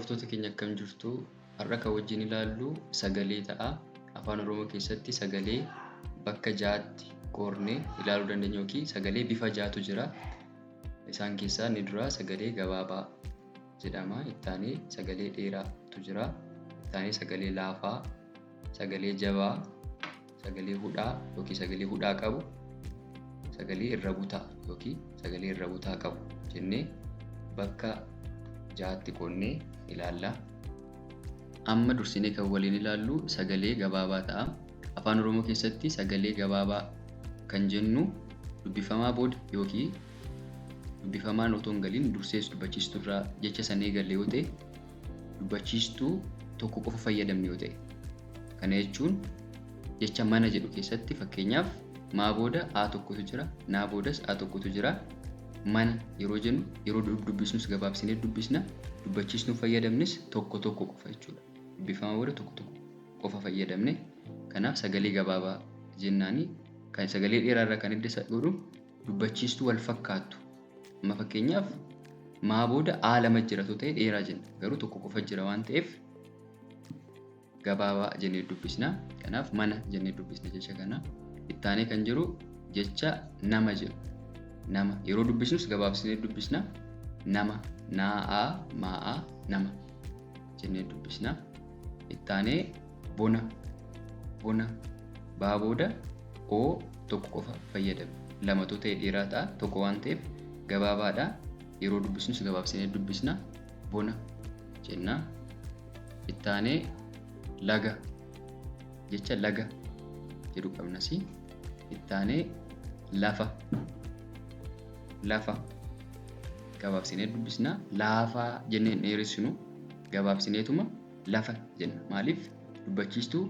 Hordoftoota keenya akkam jirtu? Har'a kan wajjin ilaallu sagalee ta'a. Afaan Oromoo keessatti sagalee bakka ja'atti qoodnee ilaaluu dandeenya yookiin sagalee bifa ja'atu jira. Isaan keessaa inni dura sagalee gabaabaa jedhama. Itti aanee sagalee dheeraatu jira. Itti aanee sagalee laafaa, sagalee jabaa, sagalee hudhaa yookiin sagalee hudhaa qabu, sagalee irra butaa yookiin sagalee irra butaa qabu jennee bakka ja'atti qoodnee ilaalla. Amma dursinee kan waliin ilaallu sagalee gabaabaa ta'a. Afaan Oromoo keessatti sagalee gabaabaa kan jennu dubbifamaa booda yookiin dubbifamaan otoo hin galiin dursee dubbachiistuu irraa jecha sana eegalle yoo ta'e, dubbachiistuu tokko qofa fayyadamne yoo ta'e. Kana jechuun jecha mana jedhu keessatti fakkeenyaaf maa booda a tokkotu jira, naa boodas a tokkotu jira. Mana yeroo jennu yeroo dubbisnus gabaabsinee dubbisna, dubbachiistuu fayyadamnes tokko tokko qofa jechuudha. Dubbifamaa booda tokko tokko qofa fayyadamne. Kanaaf sagalee gabaabaa jennaani kan sagalee dheeraa irraa kan adda isa godhu dubbachiistuu wal fakkaattu. Amma fakkeenyaaf maa booda a lama jiratu ta'e dheeraa jenna. Garuu tokko qofa jira waan ta'eef gabaabaa jennee dubbisna. Kanaaf mana jennee dubbisna jecha kana. Itti aanee kan jiru jecha nama jedhu. Nama yeroo dubbisnus gabaabsinee dubbisna. Nama, naa'a, maa'a, nama jennee dubbisna. Itti aanee bona, bona, baa booda o tokko qofa fayyadamna. Lamatu ta'e dheeraa ta'a, tokko waan ta'eef gabaabaadha. Yeroo dubbisnus gabaabsinee dubbisna. Bona jenna. Itti aanee laga, jecha laga jedhu qabnas. Itti aanee lafa, lafa gabaabsinee dubbisna. Laafaa jennee hin dheeressinu, gabaabsineetuma lafa jenna. Maaliif dubbachiistuu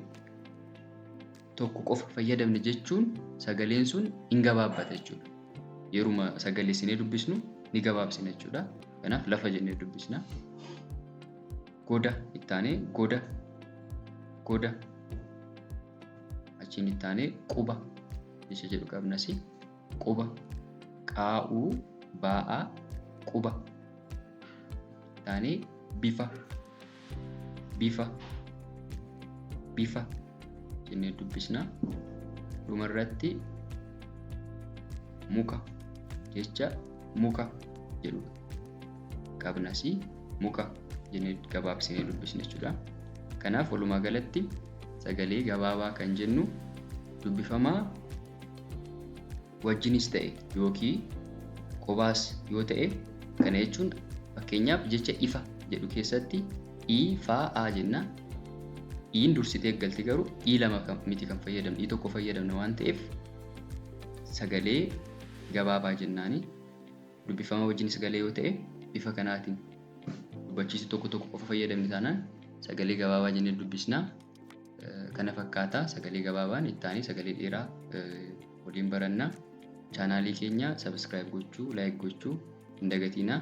tokko qofa fayyadamne jechuun sagaleen sun hin gabaabbata jechuudha. Yeruma sagaleessinee dubbisnu ni gabaabsina jechuudha. Kanaaf lafa jennee dubbisna. Goda itti aanee goda, goda. Achiin itti aanee quba jecha jedhu qabnas. Quba, qaa'uu, baa'aa, quba. Itti aanee bifa, bifa, bifa jennee dubbisna. Dhumarratti muka jecha muka jedhu qabnas. Muka jennee gabaabsinee dubbisna jechuudha. Kanaaf walumaa galatti sagalee gabaabaa kan jennu dubbifamaa wajjinis ta'e yookiin qobaas yoo ta'e, kana jechuun fakkeenyaaf jecha ifa jedhu keessatti i, fa, a jenna. Iin dursitee eeggalti garuu i lama miti kan fayyadamne, i tokko fayyadamna waan ta'eef sagalee gabaabaa jennaani. Dubbifamaa wajjinis galee yoo ta'e bifa kanaatiin dubbachiistuu tokko tokko qofa fayyadamne taanaan sagalee gabaabaa jennee dubbisna. Kana fakkaata sagalee gabaabaan. Itti aanee sagalee dheeraa waliin baranna. Chaanaalii keenya subscribe gochuu, like gochuu hin dagatinaa.